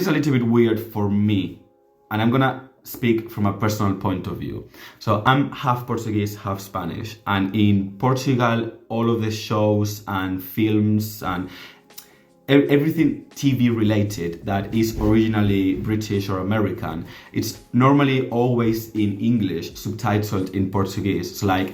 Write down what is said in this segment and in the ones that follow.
is a little bit weird for me, and I'm gonna speak from a personal point of view. So I'm half Portuguese, half Spanish, and in Portugal, all of the shows and films and everything TV related that is originally British or American, it's normally always in English, subtitled in Portuguese. So like,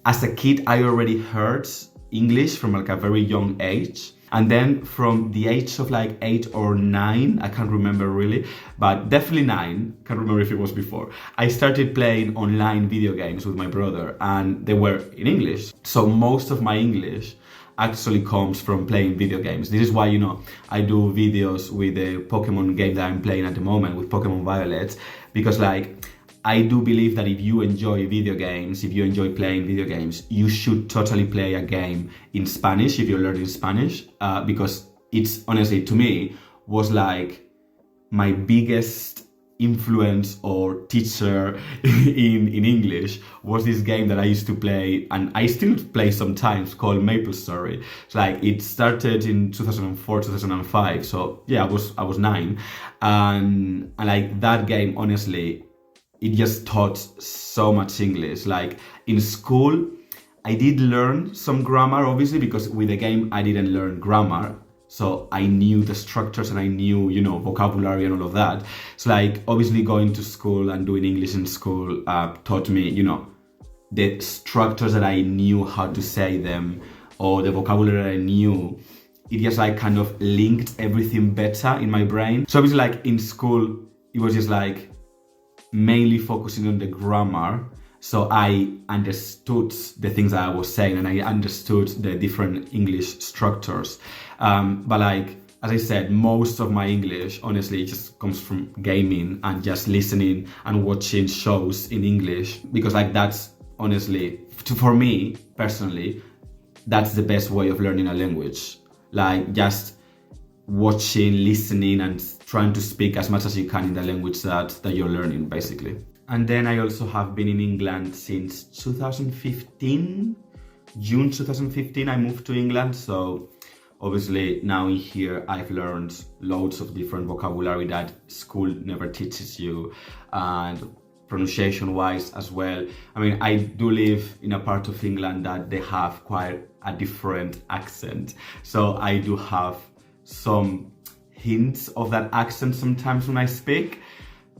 as a kid, I already heard English from like a very young age. And then from the age of like 8 or 9, I can't remember really, but definitely 9, can't remember if it was before, I started playing online video games with my brother, and they were in English. So most of my English actually comes from playing video games. This is why, you know, I do videos with the Pokemon game that I'm playing at the moment, with Pokemon Violet, because like, I do believe that if you enjoy video games, if you enjoy playing video games, you should totally play a game in Spanish if you're learning Spanish, because it's honestly, to me, was like my biggest influence or teacher in English was this game that I used to play, and I still play sometimes, called Maple Story. So like, it started in 2004, 2005. So yeah, I was 9, and like that game, honestly, it just taught so much English. Like in school, I did learn some grammar, obviously, because with the game, I didn't learn grammar. So I knew the structures and I knew, you know, vocabulary and all of that. So like, obviously going to school and doing English in school taught me, you know, the structures that I knew how to say them, or the vocabulary that I knew. It just like kind of linked everything better in my brain. So obviously like in school, it was just like, mainly focusing on the grammar, so I understood the things that I was saying, and I understood the different English structures. But like, as I said, most of my English, honestly, just comes from gaming and just listening and watching shows in English, because like, that's honestly, for me personally, that's the best way of learning a language. Like just watching, listening, and trying to speak as much as you can in the language that you're learning, basically. And then I also have been in England since 2015. June 2015, I moved to England. So obviously now in here, I've learned loads of different vocabulary that school never teaches you, and pronunciation wise as well. I mean, I do live in a part of England that they have quite a different accent. So I do have some hints of that accent sometimes when I speak,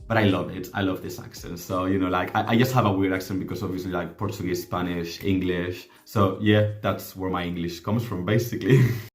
but I love it. I love this accent. So, you know, like I just have a weird accent because obviously like Portuguese, Spanish, English. So yeah, that's where my English comes from, basically.